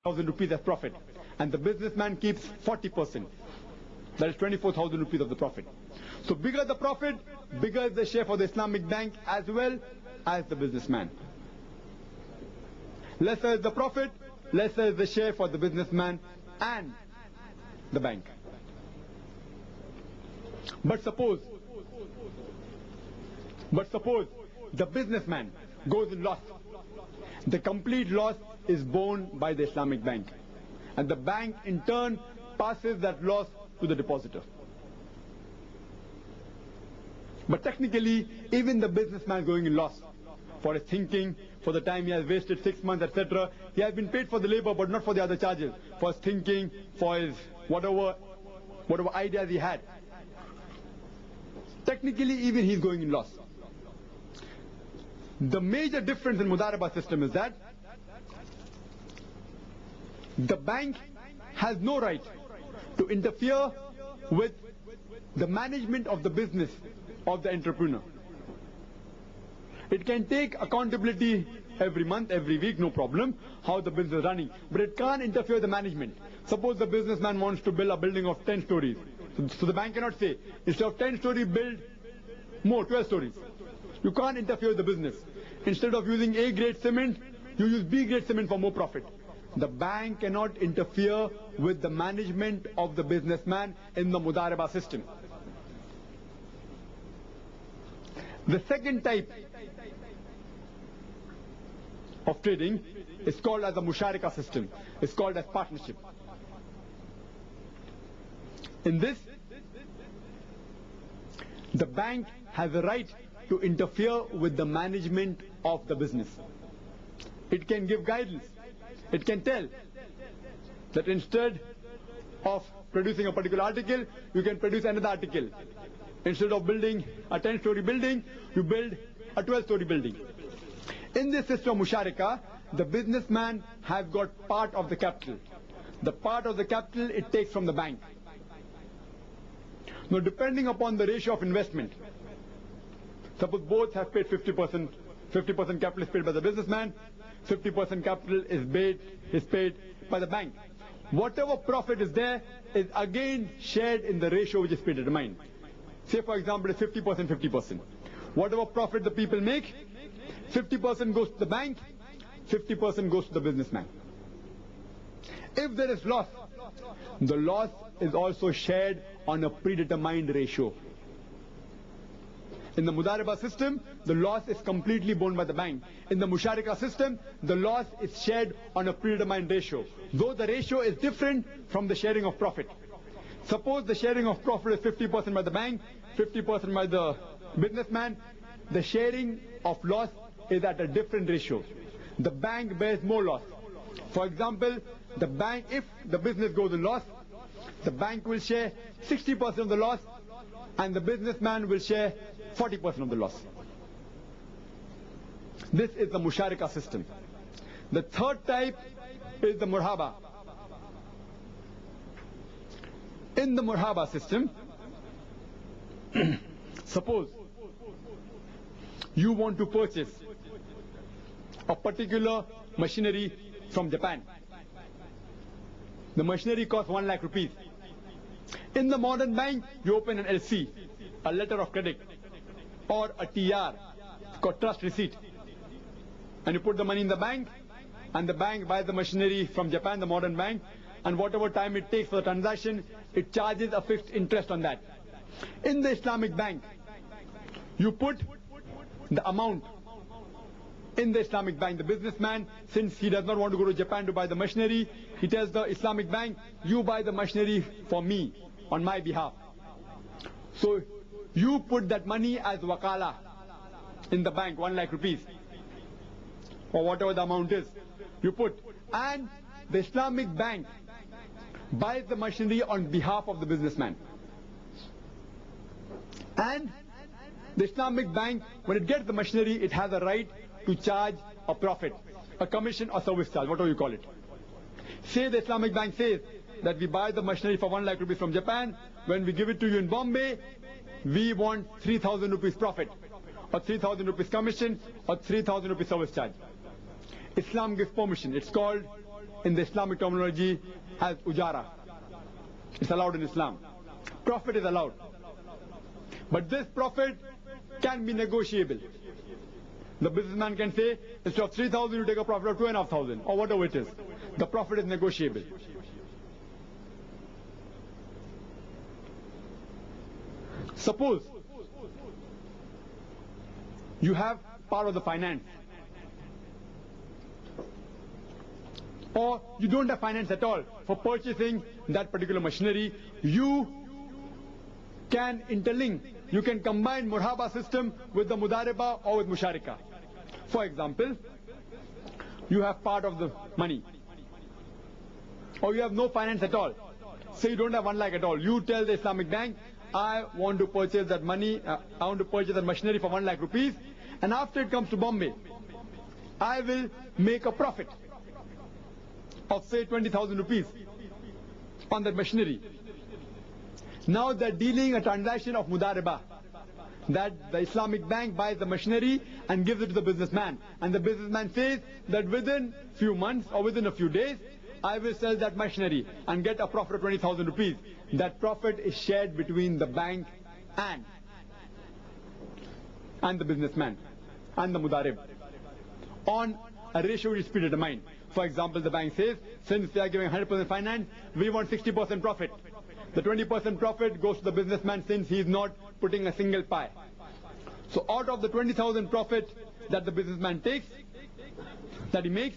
1,000 rupees as profit, and the businessman keeps 40%. That is 24,000 rupees of the profit. So bigger the profit, bigger is the share for the Islamic Bank as well as the businessman. Lesser is the profit, lesser is the share for the businessman and the bank. But suppose the businessman goes in loss. The complete loss is borne by the Islamic Bank, and the bank in turn passes that loss to the depositor. But technically, even the businessman going in loss for his thinking, for the time he has wasted 6 months, etc. He has been paid for the labor but not for the other charges, for his thinking, for his whatever ideas he had. Technically, even he is going in loss. The major difference in Mudaraba system is that the bank has no right to interfere with the management of the business of the entrepreneur. It can take accountability every month, every week, no problem, how the business is running, but it can't interfere with the management. Suppose the businessman wants to build a building of 10 stories. So the bank cannot say, instead of 10 stories, build more, 12 stories. You can't interfere with the business. Instead of using A-grade cement, you use B-grade cement for more profit. The bank cannot interfere with the management of the businessman in the Mudaraba system. The second type of trading is called as the Musharika system. It's called as partnership. In this, the bank has a right to interfere with the management of the business. It can give guidance. It can tell that instead of producing a particular article, you can produce another article. Instead of building a 10-story building, you build a 12-story building. In this system of Musharika, the businessman has got part of the capital. The part of the capital it takes from the bank. Now, depending upon the ratio of investment, suppose both have paid 50%, 50% capital is paid by the businessman, 50% capital is paid by the bank. Whatever profit is there is again shared in the ratio which is predetermined. Say for example, it's 50%, 50%. Whatever profit the people make, 50% goes to the bank, 50% goes to the businessman. If there is loss, the loss is also shared on a predetermined ratio. In the Mudaraba system, the loss is completely borne by the bank. In the Musharika system, the loss is shared on a predetermined ratio, though the ratio is different from the sharing of profit. Suppose the sharing of profit is 50% by the bank, 50% by the businessman. The sharing of loss is at a different ratio. The bank bears more loss. For example, the bank, if the business goes in loss, the bank will share 60% of the loss and the businessman will share 40% of the loss. This is the Musharika system. The third type is the Murhaba. In the Murhaba system, suppose you want to purchase a particular machinery from Japan. The machinery costs 1 lakh rupees. In the modern bank, you open an LC, a letter of credit, or a TR, called trust receipt, and you put the money in the bank, and the bank buys the machinery from Japan, the modern bank, and whatever time it takes for the transaction, it charges a fixed interest on that. In the Islamic Bank, you put the amount in the Islamic Bank. The businessman, since he does not want to go to Japan to buy the machinery, he tells the Islamic Bank, you buy the machinery for me, on my behalf. So you put that money as wakala in the bank, 1 lakh rupees, or whatever the amount is, you put. And the Islamic Bank buys the machinery on behalf of the businessman. And the Islamic Bank, when it gets the machinery, it has a right to charge a profit, a commission or service charge, whatever you call it. Say the Islamic Bank says that we buy the machinery for 1 lakh rupees from Japan. When we give it to you in Bombay, we want 3,000 rupees profit, or 3,000 rupees commission, or 3,000 rupees service charge. Islam gives permission. It's called in the Islamic terminology as ujara. It's allowed in Islam. Profit is allowed. But this profit can be negotiable. The businessman can say, instead of 3,000, you take a profit of 2,500, or whatever it is. The profit is negotiable. Suppose you have part of the finance, or you don't have finance at all for purchasing that particular machinery. You can interlink, you can combine Murhaba system with the Mudareba or with Musharika. For example, you have part of the money, or you have no finance at all. Say you don't have 1 lakh at all. You tell the Islamic bank, I want to purchase that money, I want to purchase that machinery for 1 lakh rupees, and after it comes to Bombay, I will make a profit of say 20,000 rupees on that machinery. Now they're dealing a transaction of Mudareba, that the Islamic bank buys the machinery and gives it to the businessman, and the businessman says that within few months or within a few days I will sell that machinery and get a profit of 20,000 rupees. That profit is shared between the bank and the businessman and the Mudarib on a ratio which is predetermined. For example, the bank says, since they are giving 100% finance, we want 60% profit. The 20% profit goes to the businessman since he is not putting a single pie. So out of the 20,000 profit that the businessman takes, that he makes,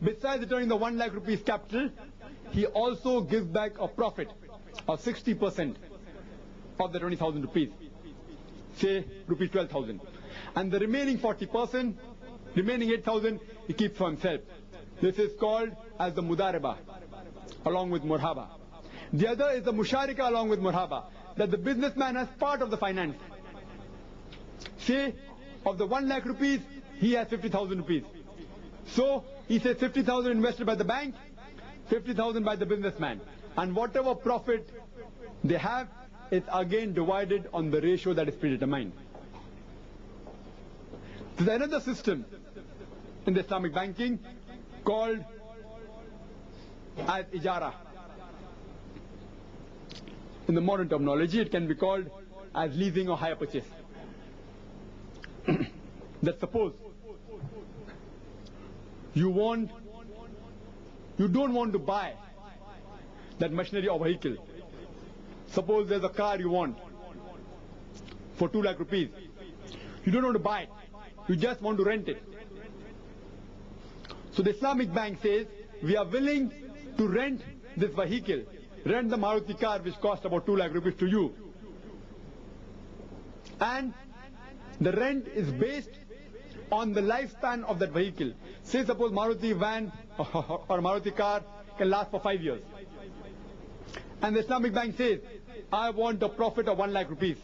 besides returning the 1 lakh rupees capital, he also gives back a profit of 60% of the 20,000 rupees, say rupees 12,000. And the remaining 40%, remaining 8,000, he keeps for himself. This is called as the Mudareba, along with Murhaba. The other is the Musharika along with Murhaba, that the businessman has part of the finance. Say, of the 1 lakh rupees, he has 50,000 rupees. So, he says 50,000 invested by the bank, 50,000 by the businessman. And whatever profit they have is again divided on the ratio that is predetermined. There's another system in the Islamic banking called as ijara. In the modern terminology, it can be called as leasing or hire purchase. That suppose you don't want to buy that machinery or vehicle. Suppose there's a car you want for 2 lakh rupees. You don't want to buy it. You just want to rent it. So the Islamic bank says, we are willing to rent this vehicle, rent the Maruti car which costs about 2 lakh rupees to you. And the rent is based on the lifespan of that vehicle. Say suppose Maruti van or Maruti car can last for 5 years. And the Islamic bank says, I want a profit of 1 lakh rupees.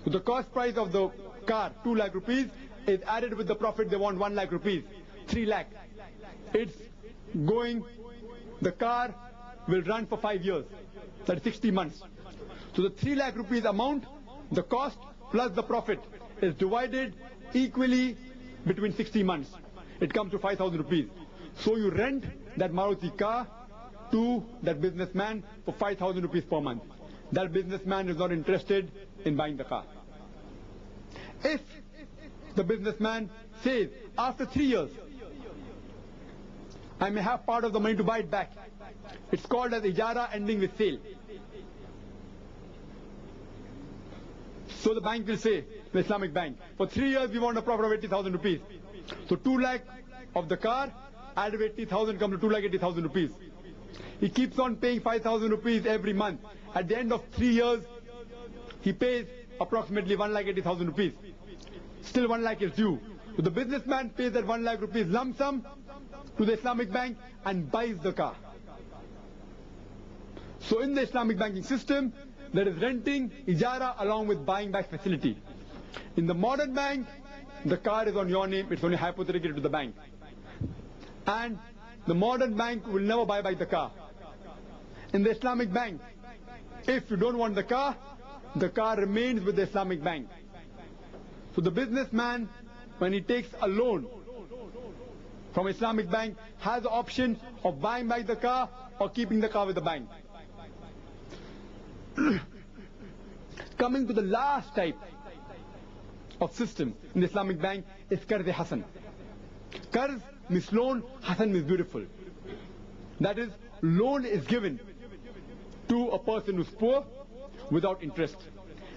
So the cost price of the car, 2 lakh rupees, is added with the profit they want 1 lakh rupees, 3 lakh. It's going, the car will run for 5 years, that's 60 months. So the 3 lakh rupees amount, the cost plus the profit is divided equally between 60 months. It comes to 5,000 rupees. So you rent that Maruti car to that businessman for 5,000 rupees per month. That businessman is not interested in buying the car. If the businessman says, after 3 years, I may have part of the money to buy it back. It's called as ijara ending with sale. So the bank will say, the Islamic bank, for 3 years we want a profit of 80,000 rupees. So 2 lakh of the car, add 80,000 come to 2 lakh 80,000 rupees. He keeps on paying 5,000 rupees every month. At the end of 3 years, he pays approximately 1 lakh 80,000 rupees. Still 1 lakh is due. So the businessman pays that 1 lakh rupees lump sum to the Islamic bank and buys the car. So in the Islamic banking system, there is renting, ijara along with buying back facility. In the modern bank, the car is on your name, it's only hypothetically to the bank. And the modern bank will never buy back the car. In the Islamic bank, if you don't want the car remains with the Islamic bank. So the businessman, when he takes a loan from Islamic bank has the option of buying back the car or keeping the car with the bank. Coming to the last type of system in the Islamic bank is Qarz Hasan. Qarz means loan, Hasan means beautiful. That is, loan is given to a person who's poor without interest.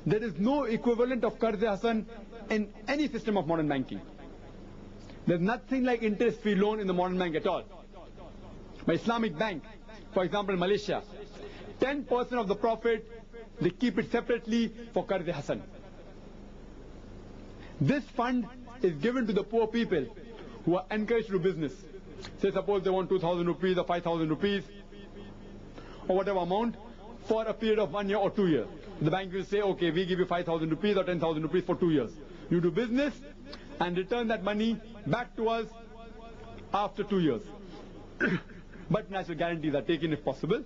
There is no equivalent of Qarz Hasan in any system of modern banking. There's nothing like interest-free loan in the modern bank at all. By Islamic bank, for example Malaysia, 10% of the profit, they keep it separately for Qarz Hasan. This fund is given to the poor people who are encouraged to do business. Say suppose they want 2,000 rupees or 5,000 rupees or whatever amount for a period of 1 year or 2 years. The bank will say, okay, we give you 5,000 rupees or 10,000 rupees for 2 years. You do business and return that money back to us after 2 years. But national guarantees are taken if possible.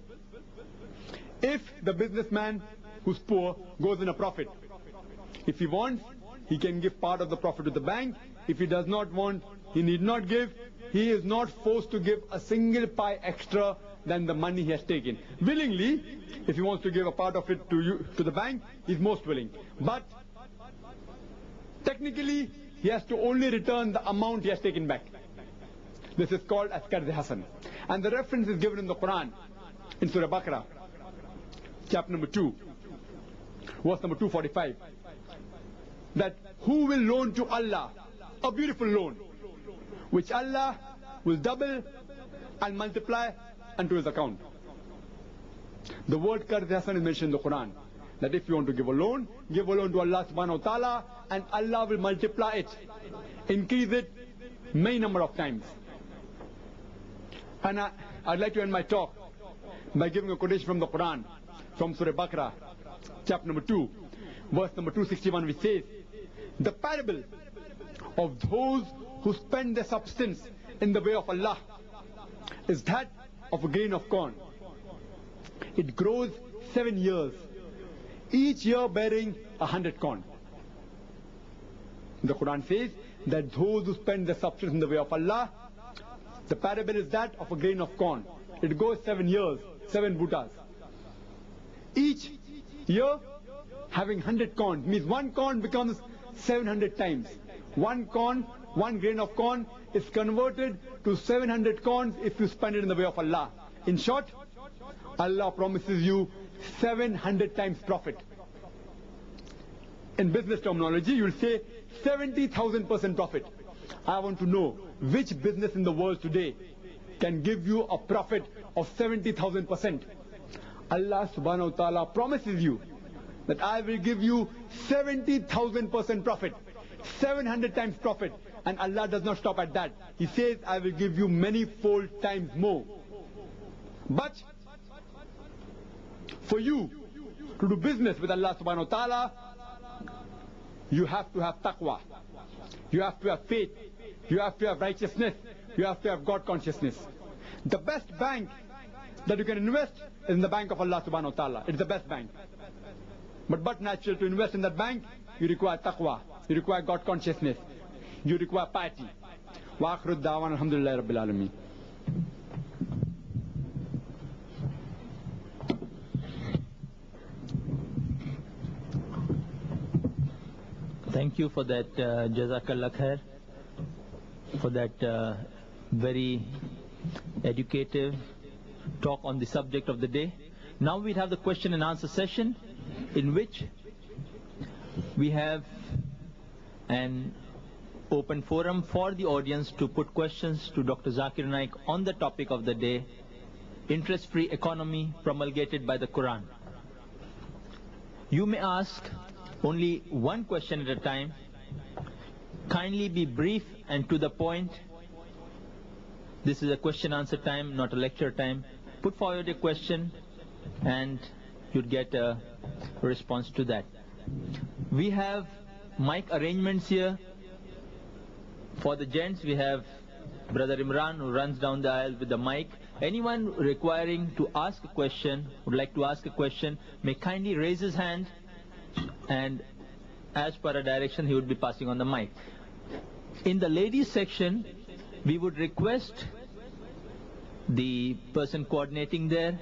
If the businessman who's poor goes in a profit, if he wants, he can give part of the profit to the bank. If he does not want, he need not give. He is not forced to give a single pi extra than the money he has taken. Willingly, if he wants to give a part of it to you, to the bank, he's most willing. But technically, he has to only return the amount he has taken back. This is called as Qarz Hasan. And the reference is given in the Quran, in Surah Baqarah, chapter number 2, verse number 245. That who will loan to Allah a beautiful loan, which Allah will double and multiply unto his account. The word Qarz Hasan is mentioned in the Quran. That if you want to give a loan to Allah subhanahu wa ta'ala, and Allah will multiply it, increase it many number of times. And I'd like to end my talk by giving a quotation from the Quran, from Surah Baqarah, chapter number 2, verse number 261, which says, the parable of those who spend their substance in the way of Allah is that of a grain of corn. It grows 7 years, each year bearing 100 corn. The Quran says that those who spend their substance in the way of Allah, the parable is that of a grain of corn. It goes 7 years, 7 buttas. Each year having 100 corn means one corn becomes 700 times. One corn, one grain of corn is converted to 700 corns if you spend it in the way of Allah. In short, Allah promises you 700 times profit. In business terminology, you'll say 70,000% profit. I want to know which business in the world today can give you a profit of 70,000%. Allah subhanahu wa ta'ala promises you that I will give you 70,000% profit, 700 times profit. And Allah does not stop at that. He says, I will give you many fold times more. But for you to do business with Allah subhanahu wa ta'ala, you have to have taqwa. You have to have faith. You have to have righteousness. You have to have God consciousness. The best bank that you can invest is in the bank of Allah subhanahu wa ta'ala. It's the best bank. But natural to invest in that bank, you require taqwa. You require God consciousness. You require piety. Wa akhiru da'wan alhamdulillahi rabbil alameen. Thank you for that, Jazakallah Khair, for that very educative talk on the subject of the day. Now we have the question and answer session, in which we have an open forum for the audience to put questions to Dr. Zakir Naik on the topic of the day, interest-free economy promulgated by the Quran. You may ask only one question at a time. Kindly be brief and to the point. This is a question answer time, not a lecture time. Put forward a question and you'll get a response to that. We have mic arrangements here. For the gents, we have Brother Imran who runs down the aisle with the mic. Anyone requiring to ask a question, would like to ask a question, may kindly raise his hand, and as per a direction he would be passing on the mic. In the ladies section, we would request the person coordinating there,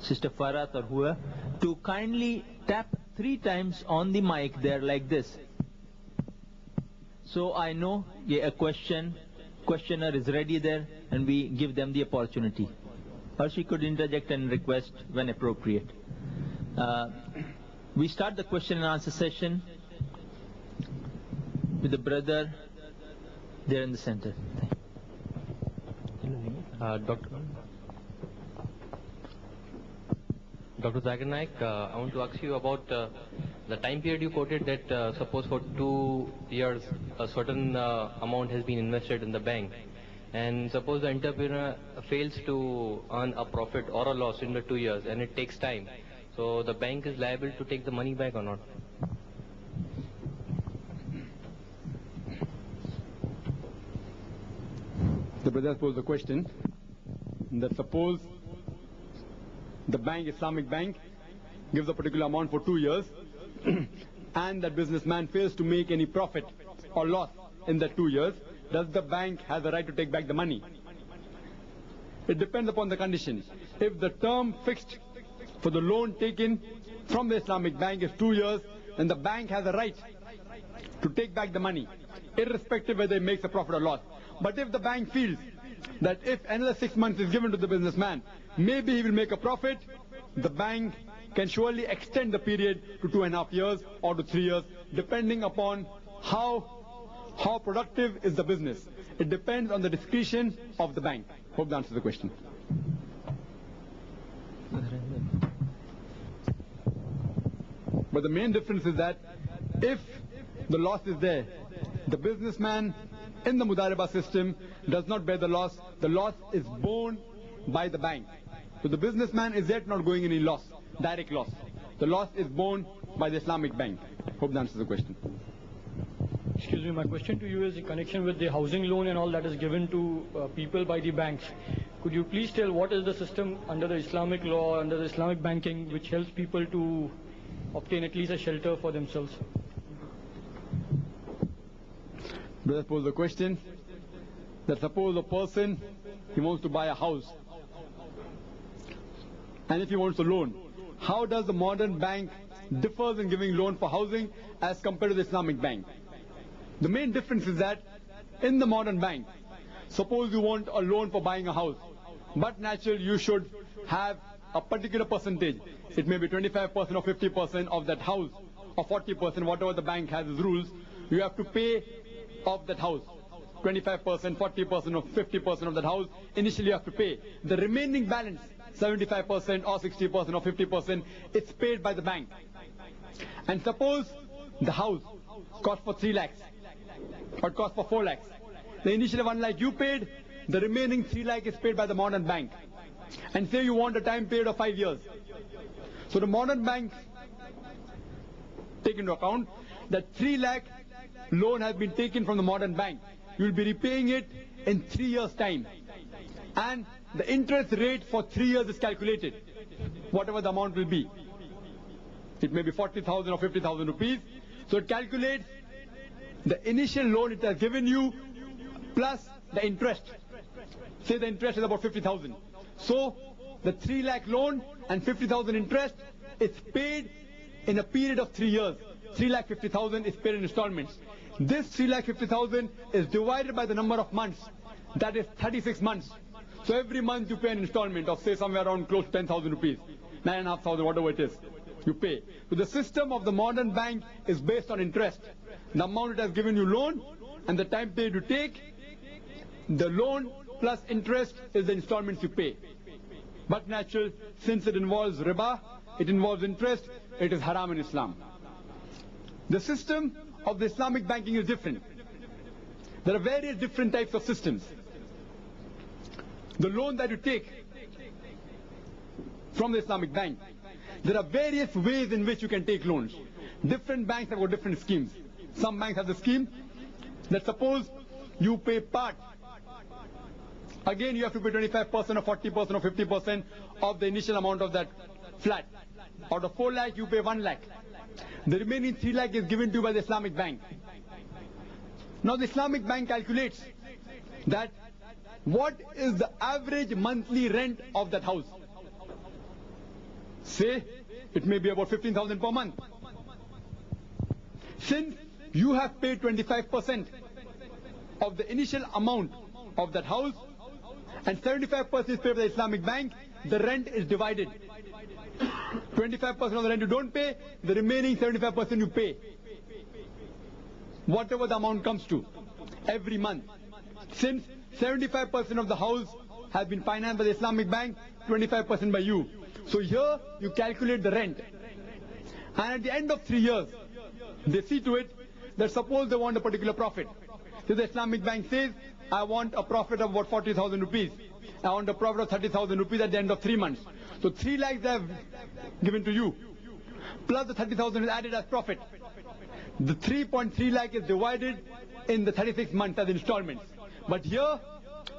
Sister Farhat or whoever, to kindly tap 3 times on the mic there like this. So I know a questioner is ready there, and we give them the opportunity. Or she could interject and request when appropriate. We start the question and answer session with the brother there in the center. Dr. Zakir Naik, I want to ask you about the time period you quoted, that suppose for 2 years a certain amount has been invested in the bank, and suppose the entrepreneur fails to earn a profit or a loss in the 2 years, and it takes time, so the bank is liable to take the money back or not? The brother posed the question that suppose the bank, Islamic Bank, gives a particular amount for 2 years and that businessman fails to make any profit or loss in that 2 years, does the bank have the right to take back the money? It depends upon the conditions. If the term fixed for the loan taken from the Islamic Bank is 2 years, then the bank has a right to take back the money, irrespective whether it makes a profit or loss. But if the bank feels that if another 6 months is given to the businessman, maybe he will make a profit, the bank can surely extend the period to 2.5 years or to 3 years, depending upon how productive is the business. It depends on the discretion of the bank. Hope that answers the question. But the main difference is that if the loss is there, the businessman in the Mudaribah system does not bear the loss. The loss is borne by the bank. So the businessman is yet not going any loss, direct loss. The loss is borne by the Islamic Bank. Hope that answers the question. Excuse me, my question to you is in connection with the housing loan and all that is given to people by the banks. Could you please tell what is the system under the Islamic law, under the Islamic banking, which helps people to obtain at least a shelter for themselves? Brother posed the question that suppose a person, he wants to buy a house, and if he wants a loan, how does the modern bank differs in giving loan for housing as compared to the Islamic bank? The main difference is that in the modern bank, suppose you want a loan for buying a house, but naturally you should have a particular percentage. It may be 25% or 50% of that house, or 40%, whatever the bank has as rules, you have to pay of that house. 25%, 40% or 50% of that house, initially you have to pay. The remaining balance, 75% or 60% or 50%, it's paid by the bank. And suppose the house cost for 3 lakhs, or cost for 4 lakhs. The initial 1 lakh you paid, the remaining 3 lakh is paid by the modern bank. And say you want a time period of 5 years. So the modern bank take into account that 3 lakh loan has been taken from the modern bank. You will be repaying it in 3 years' time. And the interest rate for 3 years is calculated, whatever the amount will be. It may be 40,000 or 50,000 rupees. So it calculates the initial loan it has given you plus the interest. Say the interest is about 50,000. So the 3 lakh loan and 50,000 interest is paid in a period of 3 years. 3,50,000 is paid in installments. This 3,50,000 is divided by the number of months. That is 36 months. So every month you pay an installment of say somewhere around close to 10,000 rupees, 9,500, whatever it is, you pay. So the system of the modern bank is based on interest. The amount it has given you loan and the time period you take, the loan plus interest is the installments you pay. But natural, since it involves riba, it involves interest, it is haram in Islam. The system of the Islamic banking is different. There are various different types of systems. The loan that you take from the Islamic bank, there are various ways in which you can take loans. Different banks have got different schemes. Some banks have the scheme that suppose you pay part. Again, you have to pay 25% or 40% or 50% of the initial amount of that flat. Out of 4 lakh, you pay 1 lakh. The remaining 3 lakh is given to you by the Islamic bank. Now the Islamic bank calculates that what is the average monthly rent of that house. Say it may be about 15,000 per month. Since you have paid 25% of the initial amount of that house and 75% is paid by the Islamic Bank, the rent is divided. 25% of the rent you don't pay, the remaining 75% you pay. Whatever the amount comes to every month. Since 75% of the house has been financed by the Islamic Bank, 25% by you. So here you calculate the rent. And at the end of 3 years, they see to it that suppose they want a particular profit. So the Islamic Bank says, I want a profit of about 40,000 rupees. I want a profit of 30,000 rupees at the end of 3 months. So 3 lakhs they have given to you. Plus the 30,000 is added as profit. The 3.3 lakh is divided in the 36 months as installments. But here,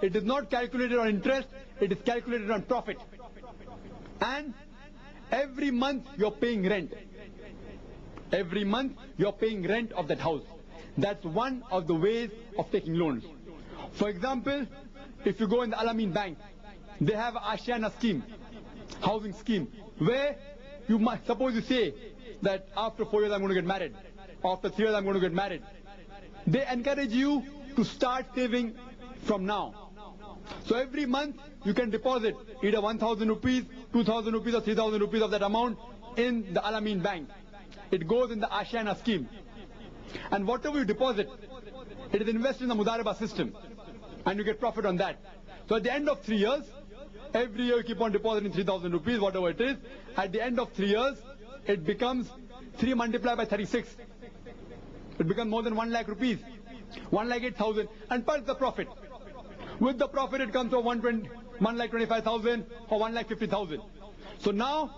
it is not calculated on interest, it is calculated on profit. And every month you're paying rent. Every month you're paying rent of that house. That's one of the ways of taking loans. For example, if you go in the Al-Amin Bank, they have an Ashiana scheme, housing scheme, where you must, suppose you say that after 4 years I'm going to get married, after 3 years I'm going to get married. They encourage you to start saving from now. So every month you can deposit either 1,000 rupees, 2,000 rupees or 3,000 rupees of that amount in the Al-Amin Bank. It goes in the Ashiana scheme. And whatever you deposit, it is invested in the Mudareba system. And you get profit on that. So at the end of 3 years, every year you keep on depositing 3,000 rupees, whatever it is. At the end of 3 years, it becomes 3 multiplied by 36. It becomes more than 1 lakh rupees. 1,08,000 and plus the profit. With the profit it comes to 1,25,000 or 1,50,000. So now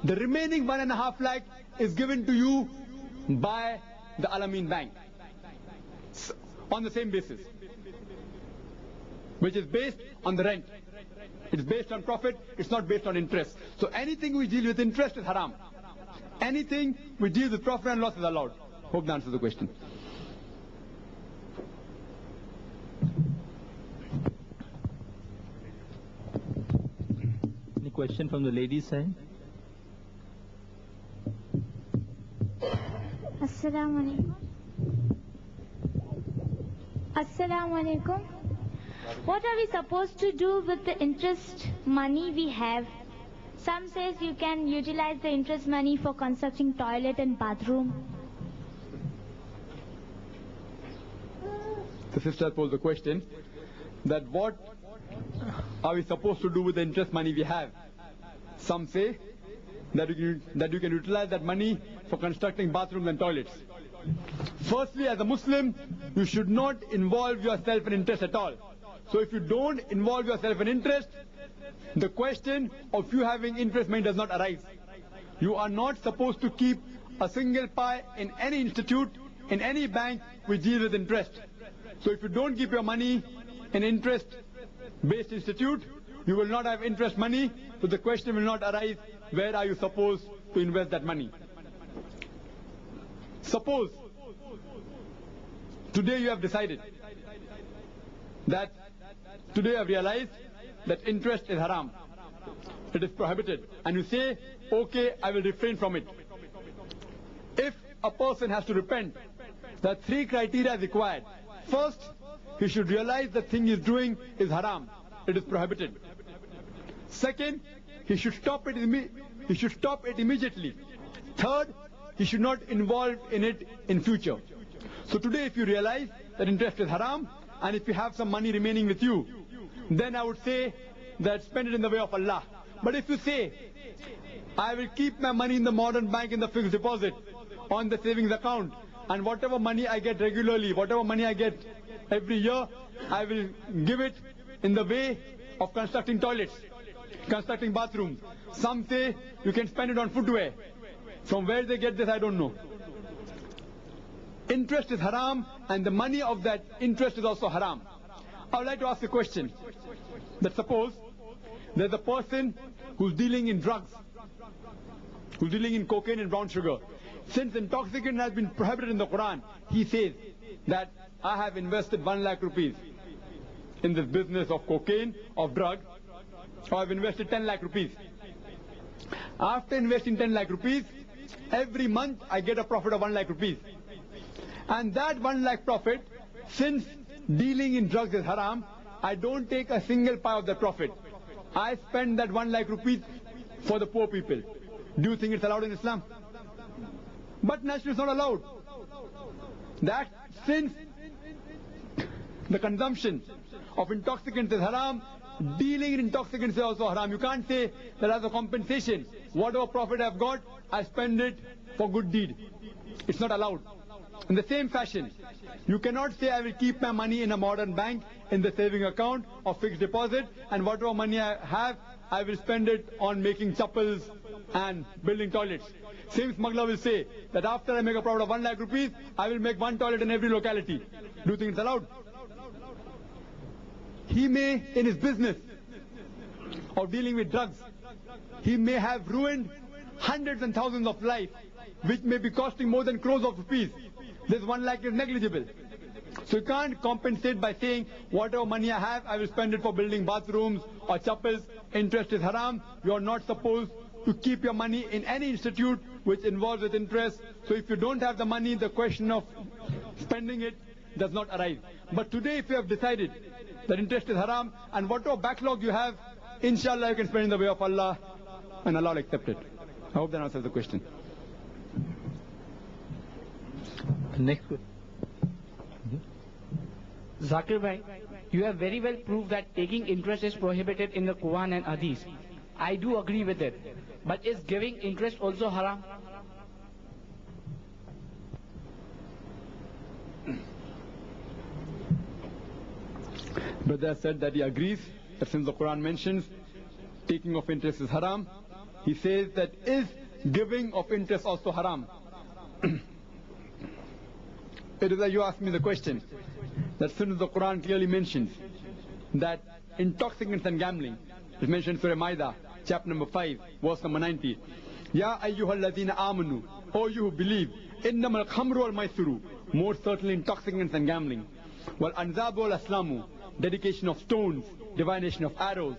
the remaining 1.5 lakh is given to you by the Al-Amin Bank on the same basis, which is based on the rent. It's based on profit, it's not based on interest. So anything we deal with interest is haram. Anything we deal with profit and loss is allowed. Hope that answers the question. Any question from the ladies' side? Assalamu alaikum. Assalamu alaikum. What are we supposed to do with the interest money we have? Some says you can utilize the interest money for constructing toilet and bathroom. The sister posed the question that what are we supposed to do with the interest money we have? Some say that you can utilize that money for constructing bathrooms and toilets. Firstly, as a Muslim, you should not involve yourself in interest at all. So if you don't involve yourself in interest, the question of you having interest money does not arise. You are not supposed to keep a single pie in any institute, in any bank which deals with interest. So if you don't keep your money in interest-based institute, you will not have interest money, so the question will not arise, where are you supposed to invest that money? Suppose today you have decided that today you have realized that interest is haram. It is prohibited. And you say, okay, I will refrain from it. If a person has to repent, there are 3 criteria required. First, he should realize the thing he is doing is haram. It is prohibited. Second, he should stop it immediately. Third, he should not involve in it in future. So today if you realize that interest is haram, and if you have some money remaining with you, then I would say that spend it in the way of Allah. But if you say, I will keep my money in the modern bank in the fixed deposit, on the savings account, and whatever money I get regularly, whatever money I get every year, I will give it in the way of constructing toilets, constructing bathrooms. Some say you can spend it on footwear. From where they get this, I don't know. Interest is haram, and the money of that interest is also haram. I would like to ask a question. That suppose there's a person who's dealing in drugs, who's dealing in cocaine and brown sugar. Since intoxicant has been prohibited in the Quran, he says that I have invested 1 lakh rupees in this business of cocaine, of drug, or I've invested 10 lakh rupees. After investing 10 lakh rupees, every month I get a profit of 1 lakh rupees. And that 1 lakh profit, since dealing in drugs is haram, I don't take a single pie of the profit. I spend that 1 lakh rupees for the poor people. Do you think it's allowed in Islam? But naturally it's not allowed. That since the consumption of intoxicants is haram, dealing in intoxicants is also haram. You can't say that as a compensation, whatever profit I've got, I spend it for good deed. It's not allowed. In the same fashion, you cannot say I will keep my money in a modern bank in the saving account or fixed deposit, and whatever money I have, I will spend it on making chappals and building toilets. Same smuggler will say that after I make a profit of 1 lakh rupees, I will make one toilet in every locality. Do you think it's allowed? He may, in his business of dealing with drugs, he may have ruined hundreds and thousands of lives, which may be costing more than crores of rupees. This 1 lakh is negligible. So you can't compensate by saying, whatever money I have, I will spend it for building bathrooms or chapels. Interest is haram. You are not supposed to keep your money in any institute which involves with interest. So if you don't have the money, the question of spending it does not arise. But today, if you have decided that interest is haram, and whatever backlog you have, inshallah you can spend in the way of Allah, and Allah will accept it. I hope that answers the question. Next question. Zakir Bhai, you have very well proved that taking interest is prohibited in the Quran and Hadith. I do agree with it. But is giving interest also haram? Brother said that he agrees that since the Quran mentions taking of interest is haram, he says that is giving of interest also haram? It is that you asked me the question that since the Quran clearly mentions that intoxicants and gambling is mentioned in Surah Maida, chapter number 5, verse number 90. Ya ayyuhalladhina amanu, O you who believe, innamal khamru wal maisiru, more certainly intoxicants and gambling, wal anzabu wal aslamu, dedication of stones, divination of arrows,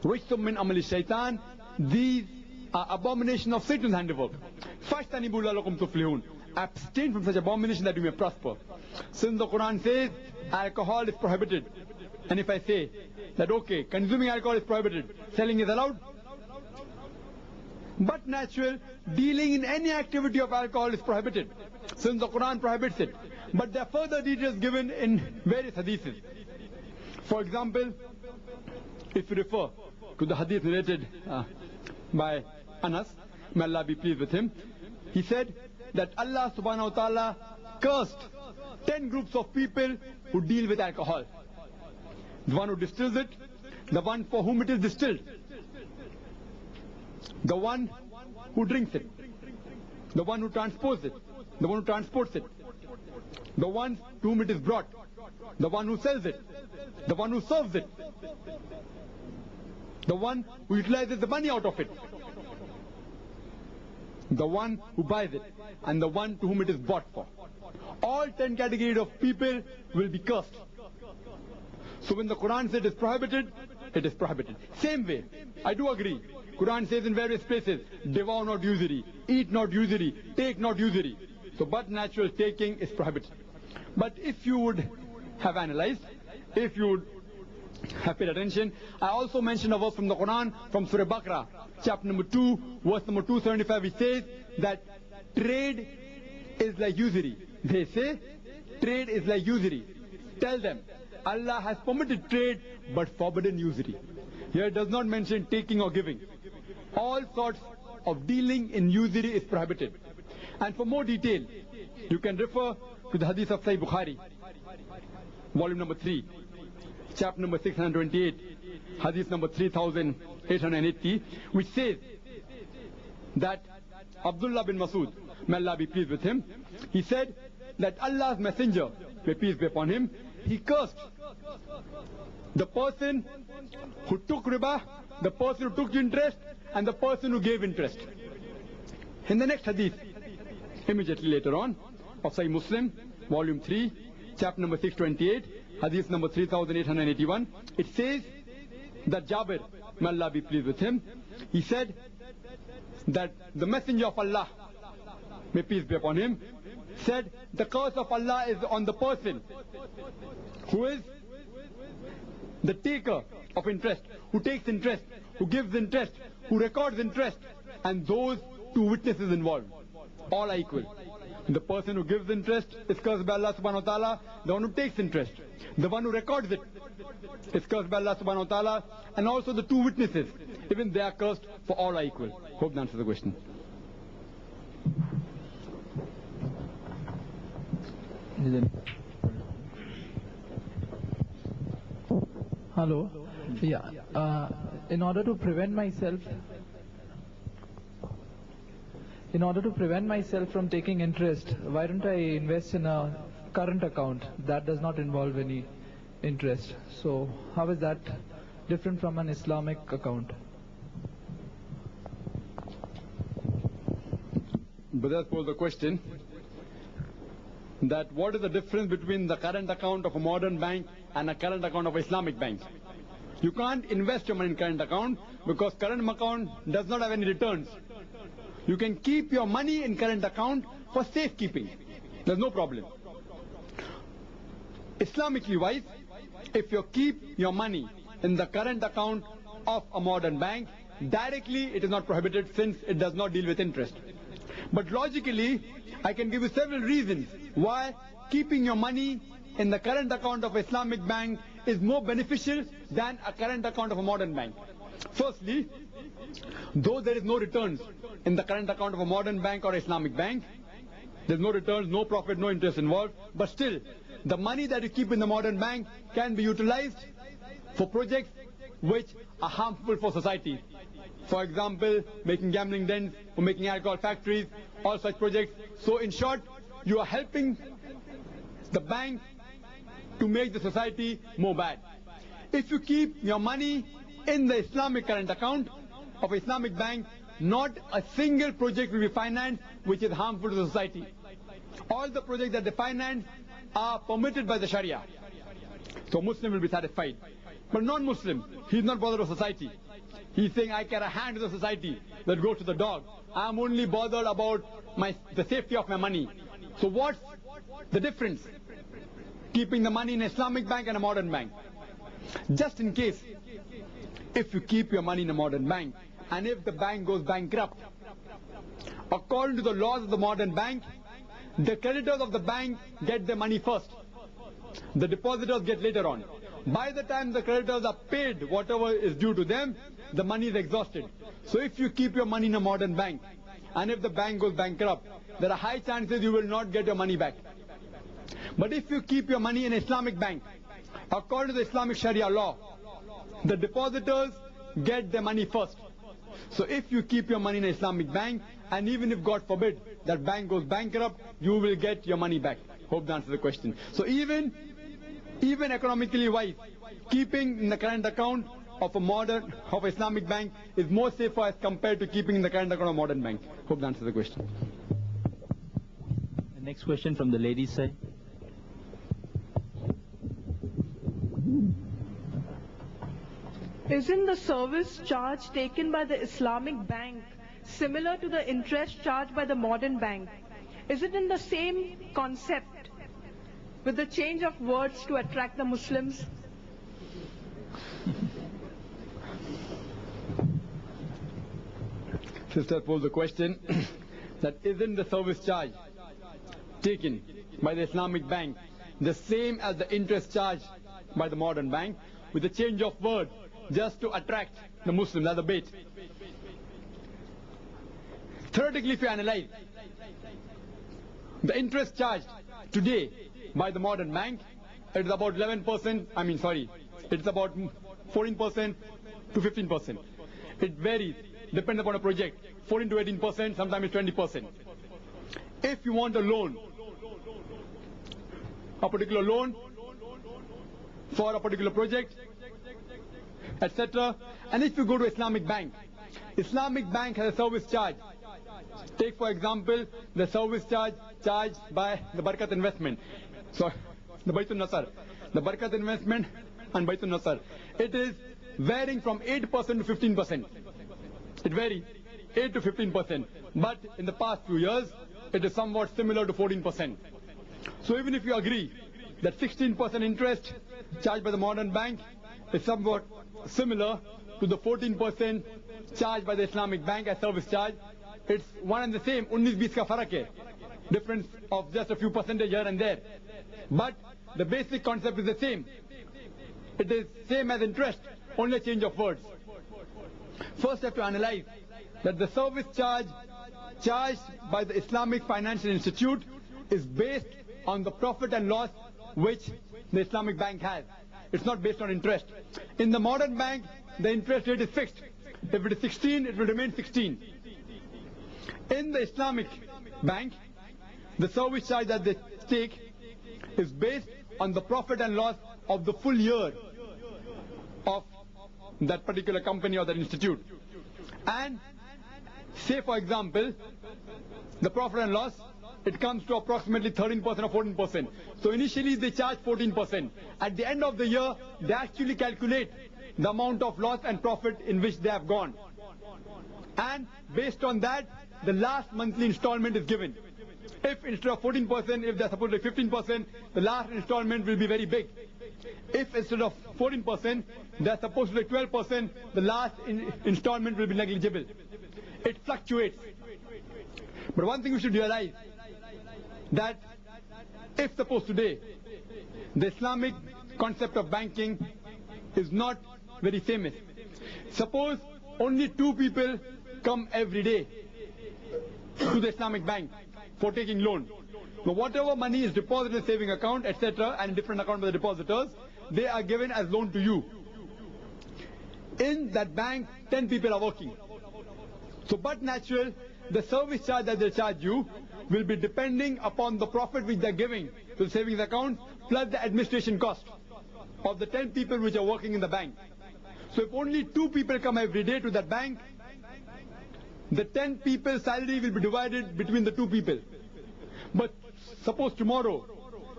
rijsum min amali shaitan, these are abomination of Satan's handiwork. Fashtanibu la'allakum tuflihun, abstain from such abomination that you may prosper. Since the Quran says alcohol is prohibited, and if I say that okay, consuming alcohol is prohibited, selling is allowed, but natural dealing in any activity of alcohol is prohibited, since the Quran prohibits it. But there are further details given in various hadiths. For example, if you refer to the hadith narrated by Anas, may Allah be pleased with him, he said that Allah subhanahu wa ta'ala cursed 10 groups of people who deal with alcohol. The one who distills it, the one for whom it is distilled, the one who drinks it, the one who transports it, the one who transports it, the one to whom it is brought, the one who sells it, the one who serves it, the one who utilizes the money out of it, the one who buys it, and the one to whom it is bought for. All 10 categories of people will be cursed. So when the Quran says it is prohibited, it is prohibited. Same way, I do agree. Quran says in various places, devour not usury, eat not usury, take not usury. So but natural taking is prohibited. But if you would have analyzed, if you would have paid attention, I also mentioned a verse from the Quran, from Surah Baqarah, chapter number 2, verse number 275, which says that trade is like usury. They say trade is like usury. Tell them, Allah has permitted trade but forbidden usury. Here it does not mention taking or giving. All sorts of dealing in usury is prohibited. And for more detail, you can refer to the hadith of Sahih Bukhari, volume number 3, chapter number 628, hadith number 3880, which says that Abdullah bin Masud, may Allah be pleased with him, he said that Allah's messenger, may peace be upon him, he cursed the person who took riba, the person who took interest, and the person who gave interest. In the next hadith, immediately later on, of Sahih Muslim, volume 3, chapter number 628, hadith number 3881. It says that Jabir, may Allah be pleased with him, he said that the messenger of Allah, may peace be upon him, said the curse of Allah is on the person who is the taker of interest, who takes interest, who gives interest, who records interest, and those two witnesses involved. All are equal. The person who gives interest is cursed by Allah subhanahu wa ta'ala. The one who takes interest, the one who records it, is cursed by Allah subhanahu wa ta'ala. And also the two witnesses, even they are cursed, for all are equal. Hope that answers the question. Hello. Yeah. In order to prevent myself from taking interest, why don't I invest in a current account that does not involve any interest? So how is that different from an Islamic account? But that's posed the question that what is the difference between the current account of a modern bank and a current account of an Islamic bank? You can't invest your money in current account because current account does not have any returns. You can keep your money in current account for safekeeping. There's no problem. Islamically wise, if you keep your money in the current account of a modern bank, directly it is not prohibited since it does not deal with interest. But logically, I can give you several reasons why keeping your money in the current account of Islamic bank is more beneficial than a current account of a modern bank. Firstly, though there is no returns in the current account of a modern bank or Islamic bank, there's no returns, no profit, no interest involved, but still, the money that you keep in the modern bank can be utilized for projects which are harmful for society. For example, making gambling dens or making alcohol factories, all such projects. So in short, you are helping the bank to make the society more bad. If you keep your money in the Islamic current account of Islamic bank, not a single project will be financed which is harmful to the society. All the projects that they finance are permitted by the Sharia. So Muslim will be satisfied. But non-Muslim, he is not bothered with society. He's saying, I care a hand to the society that goes to the dog. I'm only bothered about the safety of my money. So what's the difference? Keeping the money in an Islamic bank and a modern bank. Just in case, if you keep your money in a modern bank, and if the bank goes bankrupt, according to the laws of the modern bank, the creditors of the bank get their money first. The depositors get later on. By the time the creditors are paid whatever is due to them, the money is exhausted. So if you keep your money in a modern bank, and if the bank goes bankrupt, there are high chances you will not get your money back. But if you keep your money in an Islamic bank, according to the Islamic Sharia law, the depositors get their money first. So if you keep your money in an Islamic bank, and even if God forbid that bank goes bankrupt, you will get your money back. Hope that answers the question. So even economically wise, keeping in the current account of a Islamic bank is more safer as compared to keeping in the current account of a modern bank. Hope that answers the question. The next question from the ladies' side. Isn't the service charge taken by the Islamic bank similar to the interest charged by the modern bank? Is it in the same concept with the change of words to attract the Muslims? Sister posed the question that isn't the service charge taken by the Islamic bank the same as the interest charge by the modern bank, with the change of word just to attract the Muslims as a bait? Theoretically, if you analyze the interest charged today by the modern bank, it is about 11%, it's about 14% to 15%. It varies, depends upon a project, 14 to 18%, sometimes it's 20%. If you want a loan, a particular loan for a particular project, etc., and if you go to Islamic bank has a service charge. Take for example the service charge charged by the Barakat investment, so the Baitul Nasar. the Barakat investment and Baitul Nasr. It is varying from 8% to 15%. It varies 8 to 15%. But in the past few years, it is somewhat similar to 14%. So even if you agree that 16% interest charged by the modern bank is somewhat similar to the 14% charged by the Islamic bank as service charge, it's one and the same. 19-20 ka farak hai. Difference of just a few percentage here and there. But the basic concept is the same. It is same as interest, only a change of words. First you have to analyze that the service charge charged by the Islamic Financial Institute is based on the profit and loss which the Islamic bank has. It's not based on interest. In the modern bank, the interest rate is fixed. If it is 16, it will remain 16. In the Islamic bank, the service charge that they take is based on the profit and loss of the full year of that particular company or that institute. And say for example, the profit and loss, it comes to approximately 13% or 14%. So initially they charge 14%. At the end of the year, they actually calculate the amount of loss and profit in which they have gone. And based on that, the last monthly installment is given. If instead of 14%, if they're supposed to be 15%, the last installment will be very big. If instead of 14%, they're supposed to be 12%, the last installment will be negligible. It fluctuates. But one thing we should realize, that if suppose today, the Islamic concept of banking is not very famous. Suppose only 2 people come every day to the Islamic bank for taking loan. Now whatever money is deposited in saving account, etc., and different account by the depositors, they are given as loan to you. In that bank, 10 people are working. So but natural, the service charge that they charge you will be depending upon the profit which they are giving to the savings account plus the administration cost of the 10 people which are working in the bank. So if only 2 people come every day to that bank, the 10 people's salary will be divided between the 2 people. But suppose tomorrow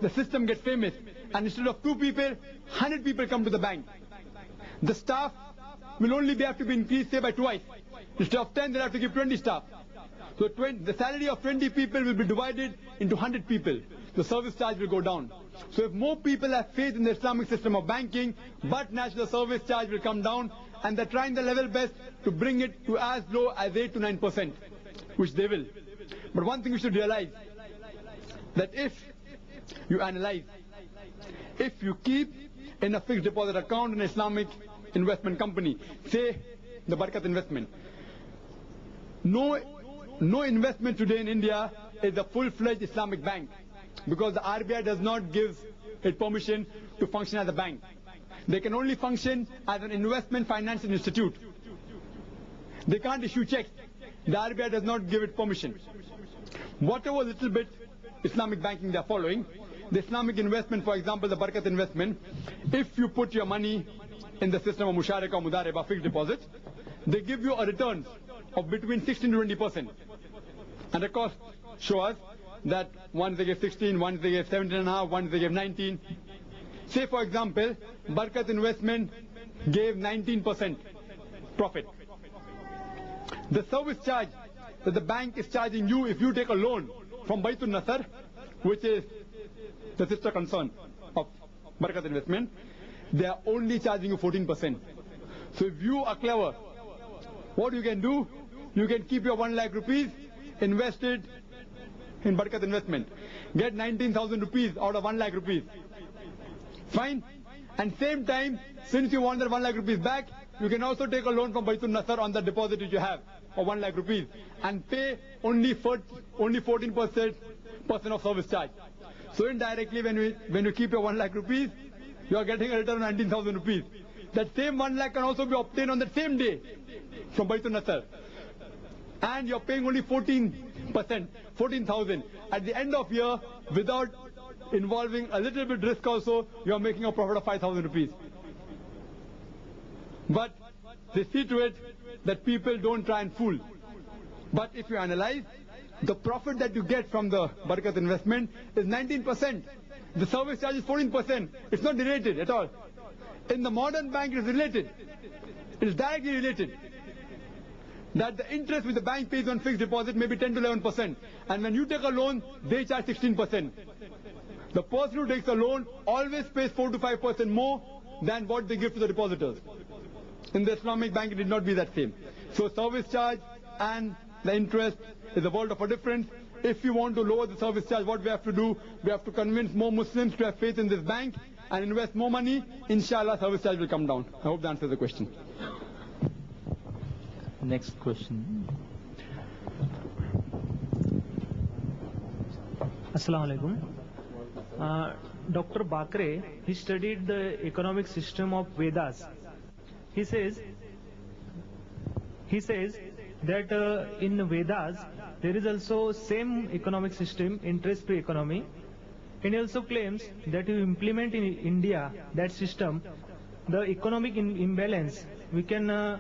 the system gets famous and instead of 2 people, 100 people come to the bank. The staff will only have to be increased say by twice. Instead of 10, they'll have to give 20 staff. So the salary of 20 people will be divided into 100 people. The service charge will go down. So if more people have faith in the Islamic system of banking, but naturally the service charge will come down, and they're trying their level best to bring it to as low as 8 to 9%, which they will. But one thing we should realize, that if you analyze, if you keep in a fixed deposit account in an Islamic investment company, say the Barakat investment, no investment today in India is a full-fledged Islamic bank, because the RBI does not give it permission to function as a bank. They can only function as an investment financial institute. They can't issue checks. The RBI does not give it permission. Whatever little bit Islamic banking they are following, the Islamic investment, for example, the Barakat investment, if you put your money in the system of Musharaka or Mudareba, fixed deposit, they give you a return of between 16 to 20%. And the cost show us that once they give 16, once they give 17.5, once they give 19. Say for example, Barakat investment gave 19% profit. The service charge that the bank is charging you if you take a loan from Baitul Nasr, which is the sister concern of Barakat investment, they are only charging you 14%. So if you are clever, what you can do, you can keep your 1 lakh rupees invested in Barakat investment. Get 19,000 rupees out of 1 lakh rupees. Fine? And same time, since you want that 1 lakh rupees back, you can also take a loan from Baitul Nasr on the deposit which you have of 1 lakh rupees and pay only 14% of service charge. So indirectly, when you keep your 1 lakh rupees, you are getting a return of 19,000 rupees. That same 1 lakh can also be obtained on the same day from Baitul Nasr. And you're paying only 14%, 14,000. At the end of year, without involving a little bit risk also, you're making a profit of 5,000 rupees. But they see to it that people don't try and fool. But if you analyze, the profit that you get from the Barakat investment is 19%. the service charge is 14%. It's not related at all. In the modern bank, it is related. It is directly related. That the interest which the bank pays on fixed deposit may be 10 to 11%. And when you take a loan, they charge 16%. The person who takes a loan always pays 4 to 5% more than what they give to the depositors. In the Islamic bank, it did not be that same. So service charge and the interest is a world of a difference. If you want to lower the service charge, what we have to do, we have to convince more Muslims to have faith in this bank and invest more money. Inshallah, service charge will come down. I hope that answers the question. Next question. Assalamu alaikum. Dr. Bakre, he studied the economic system of Vedas. He says that in Vedas there is also same economic system, interest-free economy, and he also claims that you implement in India that system, the economic imbalance, we can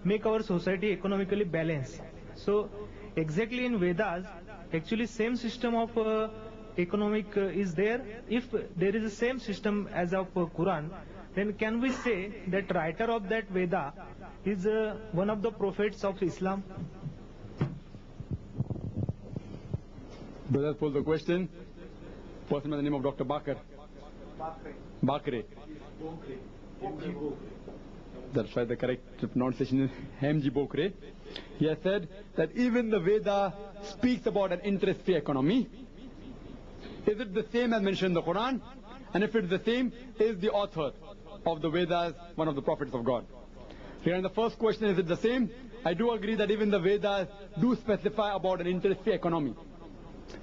make our society economically balanced. So exactly in Vedas, actually same system of economic is there. If there is the same system as of Quran, then can we say that writer of that Veda is one of the prophets of Islam? Brother posed the question. Person by the name of Dr. Bakre. That's right, the correct pronunciation is Hemji Bokre. He has said that even the Veda speaks about an interest-free economy. Is it the same as mentioned in the Quran? And if it's the same, is the author of the Vedas one of the prophets of God? Here in the first question, is it the same? I do agree that even the Vedas do specify about an interest-free economy.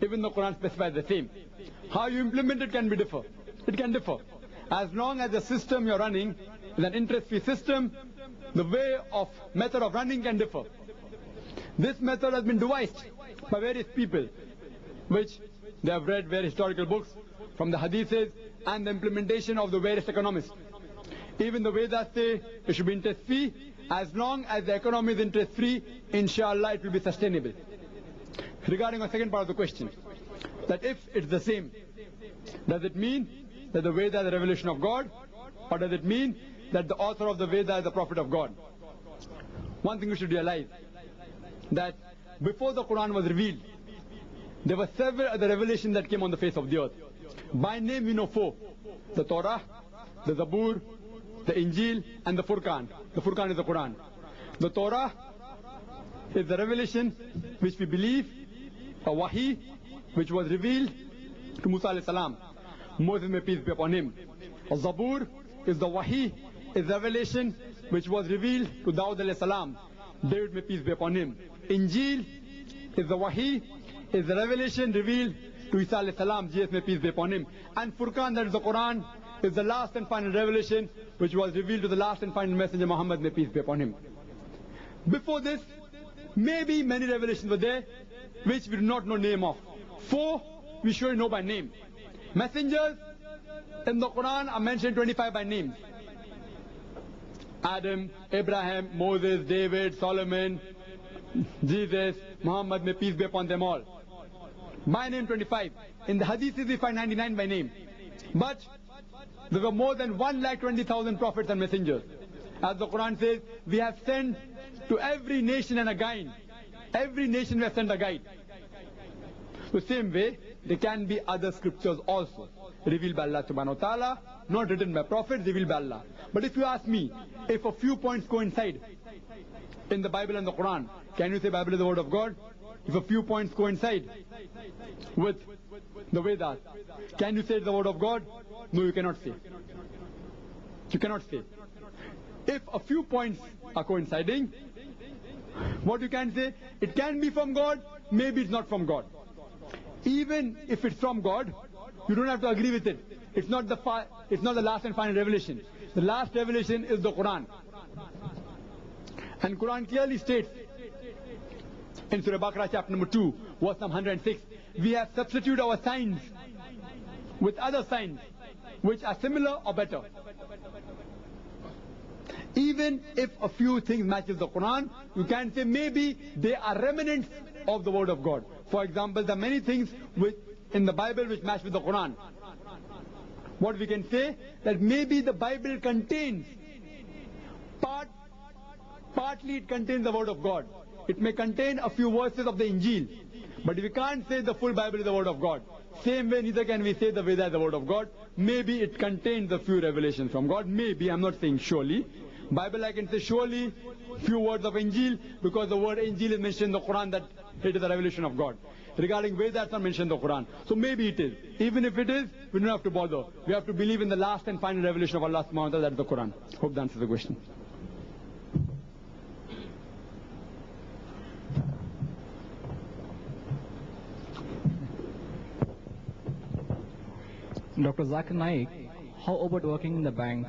Even the Quran specifies the same. How you implement it can be differ. It can differ. As long as the system you're running is an interest-free system, the way of method of running can differ. This method has been devised by various people, which they have read various historical books from the hadiths and the implementation of the various economists. Even the Vedas say it should be interest-free. As long as the economy is interest-free, inshallah it will be sustainable. Regarding the second part of the question, that if it's the same, does it mean that the Veda is the revelation of God, or does it mean that the author of the Veda is the prophet of God? One thing we should realize, that before the Quran was revealed, there were several other revelations that came on the face of the earth. By name we know 4. The Torah, the Zabur, the Injil and the Furqan. The Furqan is the Quran. The Torah is the revelation which we believe, a wahi, which was revealed to Musa alayhi salam. Moses, may peace be upon him. A Zabur is the wahi, is revelation which was revealed to Dawud alayhi salam. David, may peace be upon him. Injil is the wahi, is the revelation revealed to Isa alayhi salam. Jesus, may peace be upon him. And Furqan, that is the Quran, is the last and final revelation which was revealed to the last and final messenger Muhammad, may peace be upon him. Before this, maybe many revelations were there which we do not know name of. 4 we surely know by name. Messengers in the Quran are mentioned 25 by name. Adam, Abraham, Moses, David, Solomon, Jesus, Muhammad, may peace be upon them all. By name 25. In the hadiths we find 99 by name. But there were more than 120,000 prophets and messengers. As the Quran says, we have sent to every nation and a guide. Every nation we have sent a guide. The same way, there can be other scriptures also, revealed by Allah subhanahu wa ta'ala, not written by prophets, revealed by Allah. But if you ask me, if a few points coincide in the Bible and the Quran, can you say Bible is the word of God? If a few points coincide with the Vedas, can you say it's the word of God? No, you cannot say. You cannot say. If a few points are coinciding, what you can say, it can be from God, maybe it's not from God. Even if it's from God, you don't have to agree with it. It's not the last and final revelation. The last revelation is the Quran. And Quran clearly states in Surah Baqarah chapter number 2, verse number 106, we have substituted our signs with other signs which are similar or better. Even if a few things matches the Quran, you can say maybe they are remnants of the word of God. For example, there are many things in the Bible which match with the Quran. what we can say, that maybe the Bible contains partly it contains the word of God. It may contain a few verses of the Injil, but we can't say the full Bible is the word of God. Same way, neither can we say the Veda is the word of God. Maybe it contains a few revelations from God. Maybe, I'm not saying surely. Bible, I can say surely, few words of Injil, because the word Injil is mentioned in the Quran, that it is a revelation of God. Regarding Veda, it's not mentioned in the Quran. So maybe it is. Even if it is, we don't have to bother. We have to believe in the last and final revelation of Allah subhanahu wa ta'ala, that is the Quran. Hope that answers the question. Dr. Zakir Naik, how about working in the bank?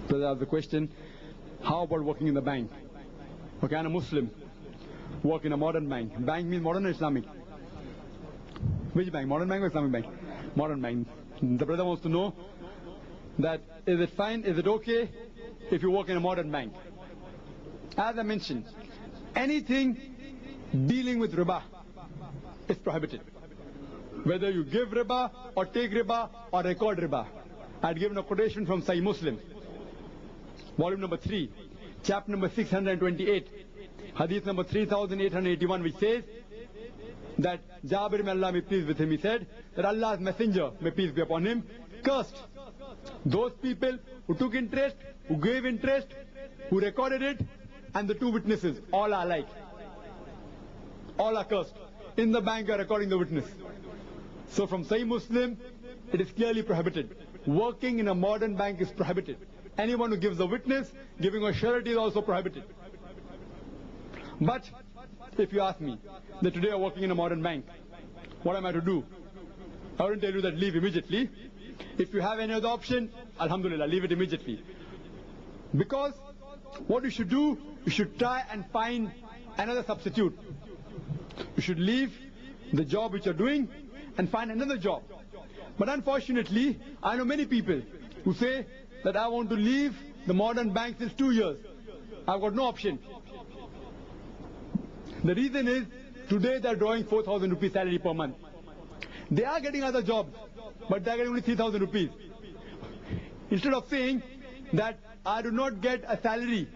So that's the question. How about working in the bank? Okay, I'm a Muslim. Work in a modern bank. Bank means modern or Islamic? Which bank? Modern bank or Islamic bank? Modern bank. The brother wants to know that is it fine, is it okay if you work in a modern bank? As I mentioned, anything dealing with riba is prohibited. Whether you give riba or take riba or record riba. I had given a quotation from Sahih Muslim, volume number 3, chapter number 628, hadith number 3881, which says that Jabir, may Allah be pleased with him, he said that Allah's messenger, may peace be upon him, cursed those people who took interest, who gave interest, who recorded it, and the two witnesses. All are alike. All are cursed. In the bank are recording the witness. So from Sahih Muslim, it is clearly prohibited. Working in a modern bank is prohibited. Anyone who gives a witness, giving a surety is also prohibited. But if you ask me that today I'm working in a modern bank, what am I to do? I wouldn't tell you that leave immediately. If you have any other option, alhamdulillah, leave it immediately. Because what you should do, you should try and find another substitute. You should leave the job which you're doing and find another job. But unfortunately, I know many people who say that I want to leave the modern bank since 2 years. I've got no option. The reason is, today they're drawing 4,000 rupees salary per month. They are getting other jobs, but they're getting only 3,000 rupees. Instead of saying that I do not get a salary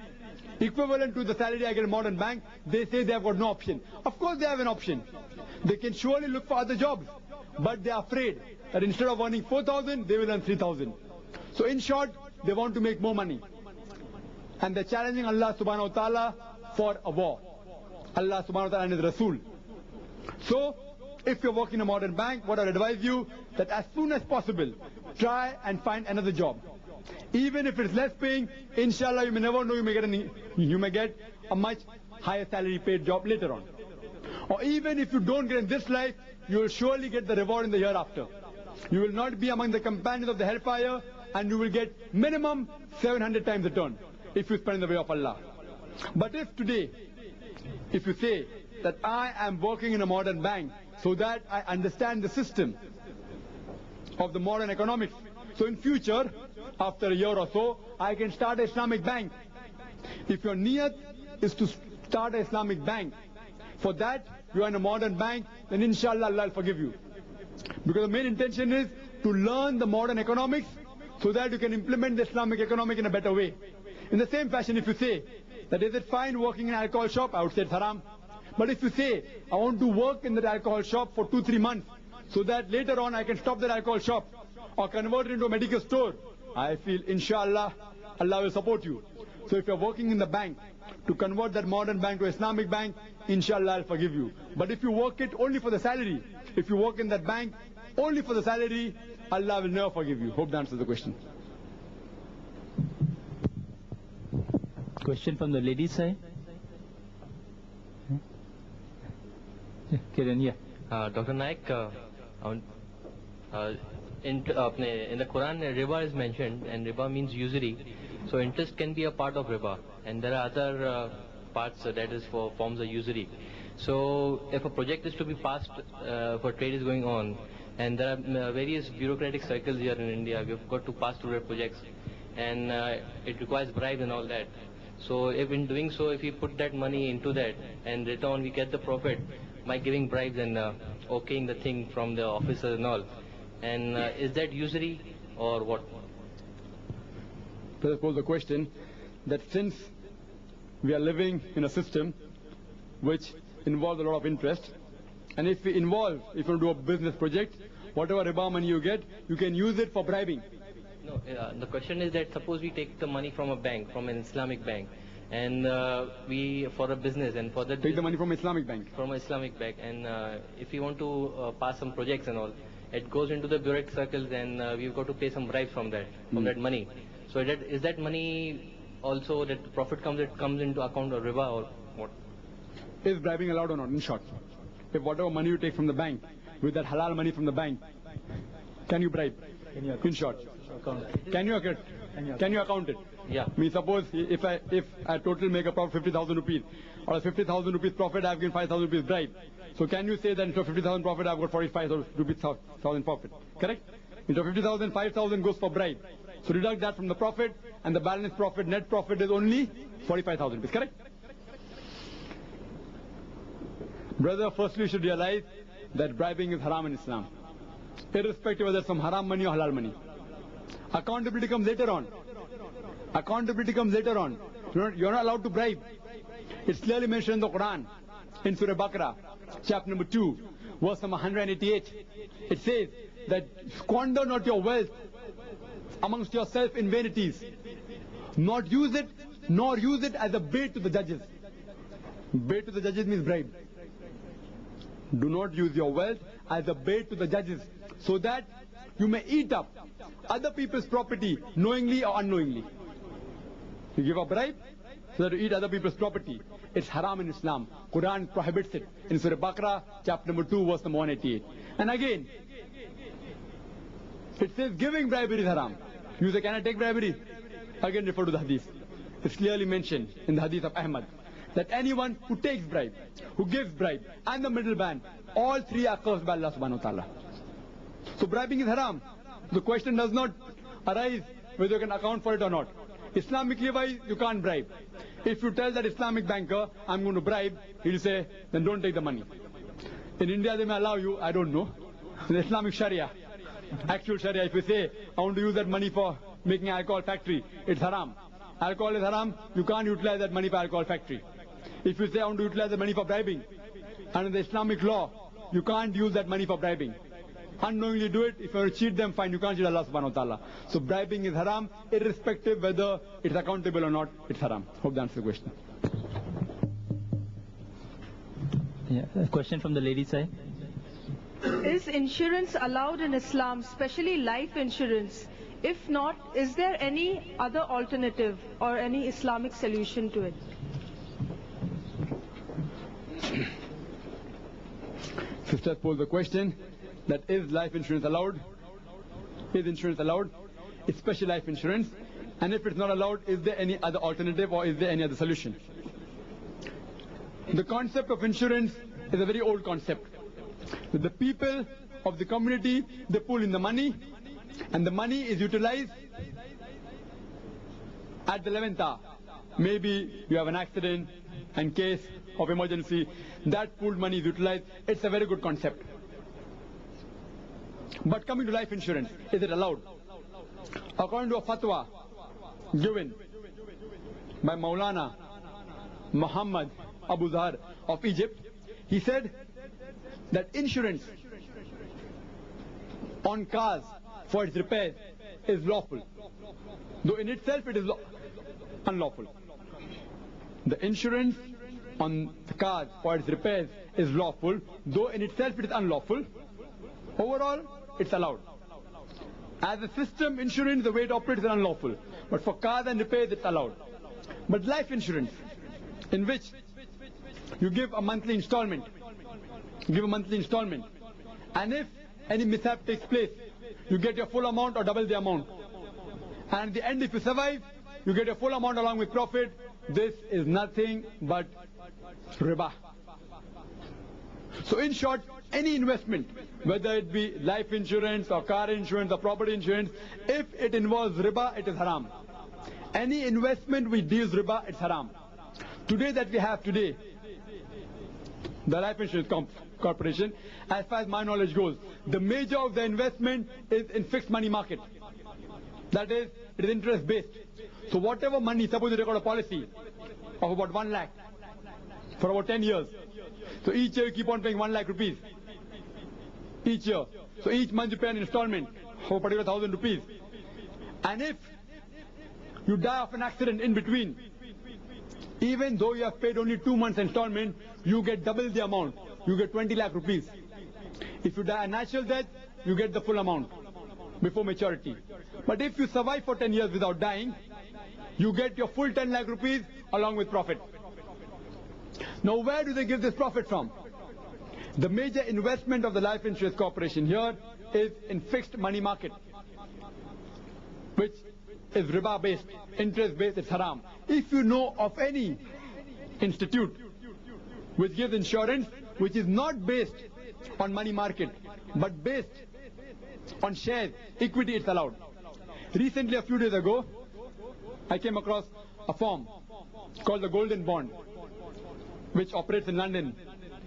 equivalent to the salary I get in a modern bank, they say they have got no option. Of course they have an option. They can surely look for other jobs, but they are afraid that instead of earning 4,000, they will earn 3,000. So in short, they want to make more money. And they're challenging Allah subhanahu wa ta'ala for a war. Allah subhanahu wa ta'ala and His Rasul. So, if you're working in a modern bank, what I advise you, that as soon as possible, try and find another job. Even if it's less paying, inshallah you may never know, you may get a much higher salary paid job later on. Or even if you don't get in this life, you will surely get the reward in the hereafter. You will not be among the companions of the hellfire, and you will get minimum 700 times return if you spend in the way of Allah. But if today, if you say that I am working in a modern bank so that I understand the system of the modern economics, so in future, after a year or so, I can start an Islamic bank. If your niyat is to start an Islamic bank, for that you are in a modern bank, then inshallah Allah will forgive you. Because the main intention is to learn the modern economics so that you can implement the Islamic economic in a better way. In the same fashion, if you say that is it fine working in an alcohol shop, I would say it's haram. But if you say, I want to work in that alcohol shop for 2-3 months so that later on I can stop that alcohol shop or convert it into a medical store, I feel inshallah Allah will support you. So if you're working in the bank to convert that modern bank to Islamic bank, inshallah I'll forgive you. But if you work it only for the salary, if you work in that bank only for the salary, Allah will never forgive you. Hope that answers the question. Question from the ladies side. Kiran, yeah. Dr. Naik, in the Quran, riba is mentioned, and riba means usury. So interest can be a part of riba, and there are other parts that is for forms of usury. So if a project is to be passed for trade is going on, and there are various bureaucratic circles here in India, we've got to pass through projects, and it requires bribes and all that. So if in doing so, if we put that money into that and return we get the profit by giving bribes and okaying the thing from the officers and all, and is that usury or what? Let us pose the question that since we are living in a system which involves a lot of interest, and if you do a business project, whatever riba money you get, you can use it for bribing. No, the question is that suppose we take the money from a bank, from an Islamic bank, and we for a business and for that take the money from Islamic bank. From an Islamic bank, and if we want to pass some projects and all, it goes into the bureaucratic circles, and we've got to pay some bribes from that money. So is that money also that the profit comes into account of riba or what? Is bribing allowed or not? In short, if whatever money you take from the bank, with that halal money from the bank, can you bribe? In short, can you account it? Yeah. Me suppose if I total make a profit 50,000 rupees, or 50,000 rupees profit, I've given 5,000 rupees bribe. So can you say that instead of 50,000 profit, I've got 45,000 rupees profit? Correct? Instead of 50,000, 5,000 goes for bribe. So deduct that from the profit, and the balance profit, net profit is only 45,000 rupees. Correct? Brother, firstly you should realize that bribing is haram in Islam, irrespective whether it's some haram money or halal money. Accountability comes later on. You're not allowed to bribe. It's clearly mentioned in the Quran, in Surah Baqarah, chapter number 2, verse number 188. It says that squander not your wealth amongst yourself in vanities, nor use it as a bait to the judges. Bait to the judges means bribe. Do not use your wealth as a bait to the judges, so that you may eat up other people's property knowingly or unknowingly. You give a bribe so that you eat other people's property. It's haram in Islam. Quran prohibits it in Surah Baqarah, chapter number 2, verse number 188. And again, it says giving bribery is haram. You say, can I take bribery? Again refer to the hadith. It's clearly mentioned in the hadith of Ahmad that anyone who takes bribe, who gives bribe, and the middleman, all three are cursed by Allah subhanahu wa ta'ala. So bribing is haram. The question does not arise whether you can account for it or not. Islamically wise, you can't bribe. If you tell that Islamic banker, I'm going to bribe, he'll say, then don't take the money. In India they may allow you, I don't know. The Islamic Sharia, actual Sharia, if you say, I want to use that money for making an alcohol factory, it's haram. Alcohol is haram, you can't utilize that money for alcohol factory. If you say, I want to utilize the money for bribing, under the Islamic law, you can't use that money for bribing. Unknowingly do it, if you want to cheat them, fine, you can't cheat Allah subhanahu wa ta'ala. So bribing is haram, irrespective whether it's accountable or not, it's haram. Hope that answers the question. Yeah, a question from the lady side. Is insurance allowed in Islam, especially life insurance? If not, is there any other alternative or any Islamic solution to it? Sisters pose the question that is life insurance allowed? Is insurance allowed? Especially life insurance. And if it's not allowed, is there any other alternative or is there any other solution? The concept of insurance is a very old concept. The people of the community, they pull in the money, and the money is utilized at the 11th hour. Maybe you have an accident, in case of emergency, that pooled money is utilized. It's a very good concept. But coming to life insurance, is it allowed? According to a fatwa given by Maulana Muhammad Abu Zahar of Egypt, he said that insurance on cars for its repairs is lawful, though in itself it is unlawful. The insurance on the cars for its repairs is lawful, though in itself it is unlawful. Overall, it's allowed. As a system, insurance, the way it operates is unlawful. But for cars and repairs, it's allowed. But life insurance, in which you give a monthly installment, and if any mishap takes place, you get your full amount or double the amount. And at the end, if you survive, you get your full amount along with profit. This is nothing but riba. So in short, any investment, whether it be life insurance or car insurance or property insurance, if it involves riba, it is haram. Any investment which deals riba, it's haram. Today that we have today, the Life Insurance Corporation, as far as my knowledge goes, the major of the investment is in fixed money market. That is, it is interest based. So whatever money, suppose you record a policy of about 1 lakh for about 10 years. So each year you keep on paying 1 lakh rupees. Each year. So each month you pay an installment of a particular 1,000 rupees. And if you die of an accident in between, even though you have paid only 2 months installment, you get double the amount. You get 20 lakh rupees. If you die a natural death, you get the full amount before maturity. But if you survive for 10 years without dying, you get your full 10 lakh rupees along with profit. Now where do they give this profit from? The major investment of the Life Insurance Corporation here is in fixed money market, which is riba based, interest based, it's haram. If you know of any institute which gives insurance which is not based on money market but based on shares, equity, it's allowed. Recently, a few days ago, I came across a firm called the Golden Bond, which operates in London,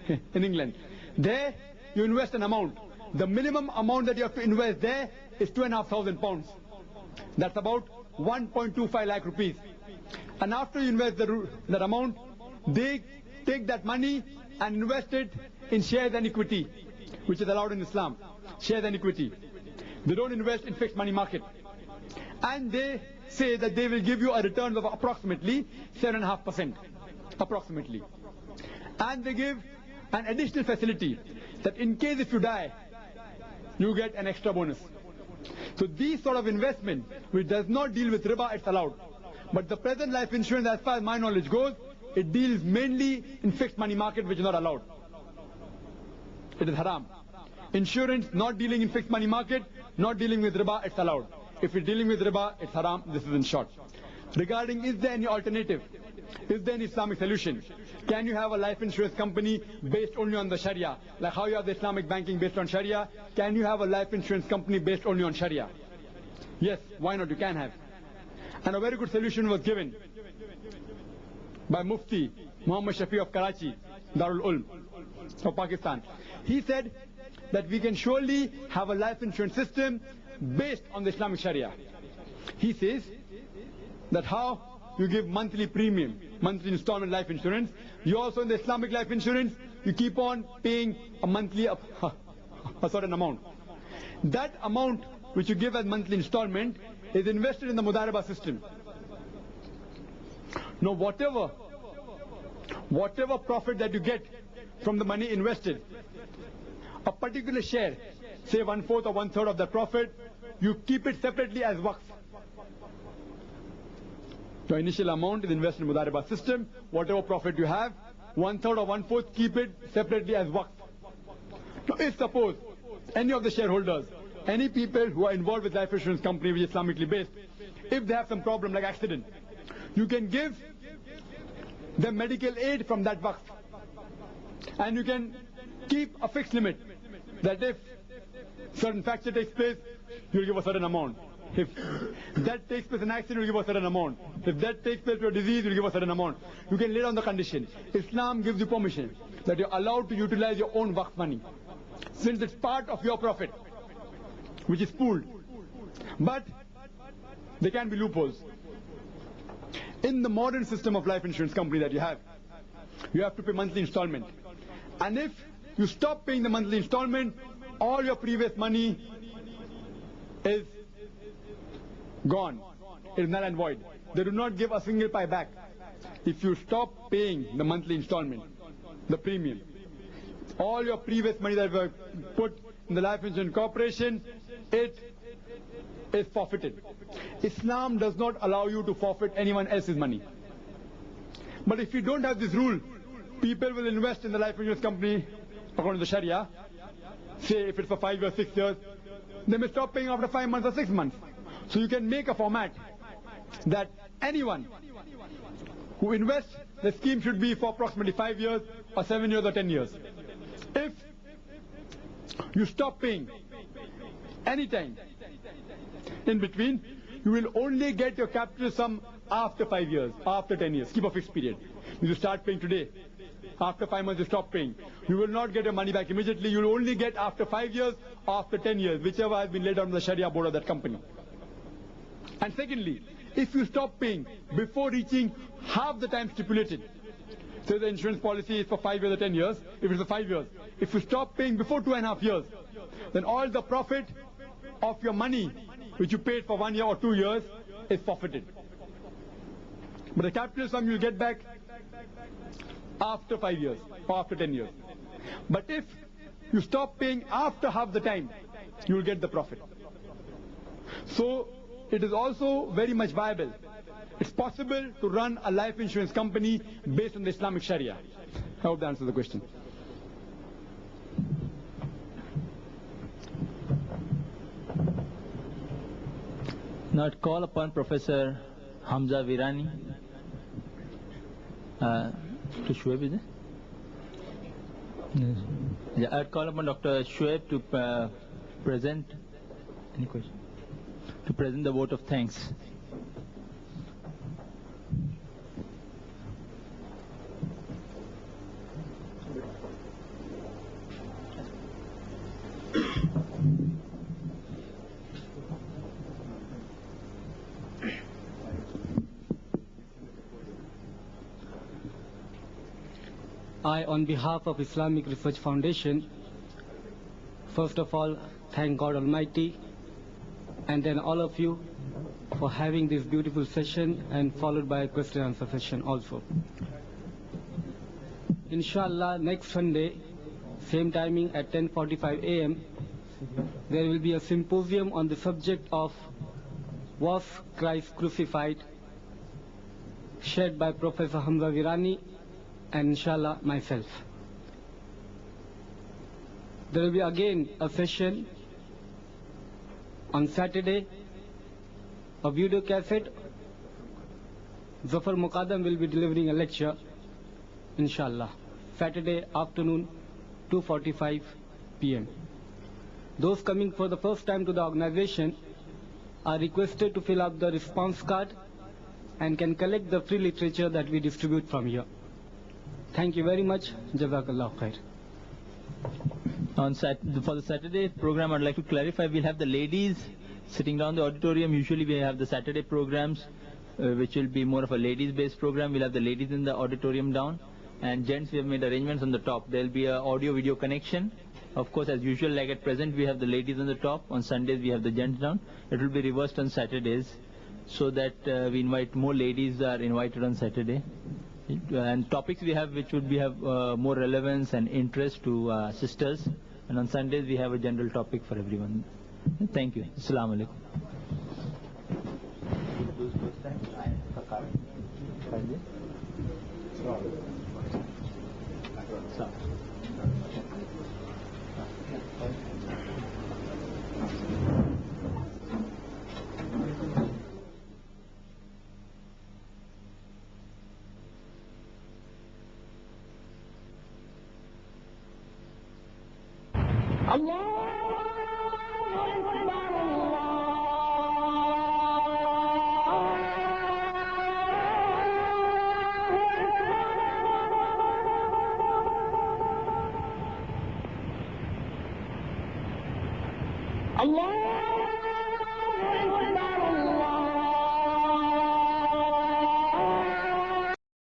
in England. There, you invest an amount. The minimum amount that you have to invest there is £2,500. That's about 1.25 lakh rupees. And after you invest that amount, they take that money and invest it in shares and equity, which is allowed in Islam. Shares and equity. They don't invest in fixed money market. And they say that they will give you a return of approximately 7.5%. Approximately. And they give an additional facility that in case if you die, you get an extra bonus. So these sort of investment, which does not deal with riba, it's allowed. But the present life insurance, as far as my knowledge goes, it deals mainly in fixed money market, which is not allowed. It is haram. Insurance not dealing in fixed money market, not dealing with riba, it's allowed. If you're dealing with riba, it's haram. This is in short. Regarding, is there any alternative? Is there any Islamic solution? Can you have a life insurance company based only on the Sharia? Like how you have the Islamic banking based on Sharia, can you have a life insurance company based only on Sharia? Yes, why not? You can have. And a very good solution was given by Mufti Muhammad Shafi of Karachi, Darul Ulm of Pakistan. He said that we can surely have a life insurance system based on the Islamic Sharia. He says that how you give monthly premium, monthly installment life insurance, you also in the Islamic life insurance, you keep on paying a monthly a certain amount. That amount which you give as monthly installment is invested in the Mudaraba system. Now whatever profit that you get from the money invested, a particular share, say 1/4 or 1/3 of the profit, you keep it separately as waqf. Your initial amount is invested in Mudaraba system. Whatever profit you have, 1/3 or 1/4, keep it separately as waqf. Now if suppose any of the shareholders, any people who are involved with life insurance company which is Islamically based, if they have some problem like accident, you can give them medical aid from that waqf. And you can keep a fixed limit that if certain fracture takes place, you'll give a certain amount. If that takes place in accident, you'll give a certain amount. If that takes place to a disease, you'll give a certain amount. You can lay down the condition. Islam gives you permission that you're allowed to utilize your own waqf money, since it's part of your profit, which is pooled. But there can be loopholes. In the modern system of life insurance company that you have to pay monthly installment. And if you stop paying the monthly installment, all your previous money is gone. It is null and void. They do not give a single pi back if you stop paying the monthly installment, the premium. All your previous money that were put in the life insurance corporation, it is forfeited. Islam does not allow you to forfeit anyone else's money. But if you don't have this rule, people will invest in the life insurance company according to the Sharia. Say if it's for 5 years, 6 years, they may stop paying after 5 months or 6 months. So you can make a format that anyone who invests, the scheme should be for approximately 5 years or 7 years or 10 years. If you stop paying anytime in between, you will only get your capital sum after 5 years, after 10 years. Keep a fixed period. You start paying today. After 5 months you stop paying. You will not get your money back immediately. You will only get after 5 years, after 10 years, whichever has been laid down by the Sharia board of that company. And secondly, if you stop paying before reaching half the time stipulated, say the insurance policy is for 5 years or 10 years, if it's for 5 years, if you stop paying before 2.5 years, then all the profit of your money which you paid for 1 year or 2 years is forfeited. But the capital sum you'll get back after 5 years or after 10 years. But if you stop paying after half the time, you will get the profit. So it is also very much viable. It's possible to run a life insurance company based on the Islamic Sharia. I hope that answers the question. Now I'd call upon Professor Hamza Virani. To Shoaib, is it? Yes. Yeah, I'd call upon Dr. Shoaib to present. Any question? To present the vote of thanks. I, on behalf of Islamic Research Foundation, first of all, thank God Almighty, and then all of you for having this beautiful session and followed by a question and answer session also. Inshallah, next Sunday, same timing at 10:45 a.m., there will be a symposium on the subject of Was Christ Crucified, shared by Professor Hamza Virani and inshallah myself. There will be again a session on Saturday, a video cassette. Zafar Muqaddam will be delivering a lecture, inshallah, Saturday afternoon, 2:45 p.m. Those coming for the first time to the organization are requested to fill up the response card and can collect the free literature that we distribute from here. Thank you very much. Jazakallah khair. For the Saturday program, I'd like to clarify, we'll have the ladies sitting down in the auditorium. Usually we have the Saturday programs, which will be more of a ladies-based program. We'll have the ladies in the auditorium down. And gents, we have made arrangements on the top. There'll be an audio-video connection. Of course, as usual, like at present, we have the ladies on the top. On Sundays, we have the gents down. It will be reversed on Saturdays, so that we invite more ladies are invited on Saturday. And topics we have which would have more relevance and interest to sisters. And on Sundays, we have a general topic for everyone. Thank you. Assalamu alaikum. Allah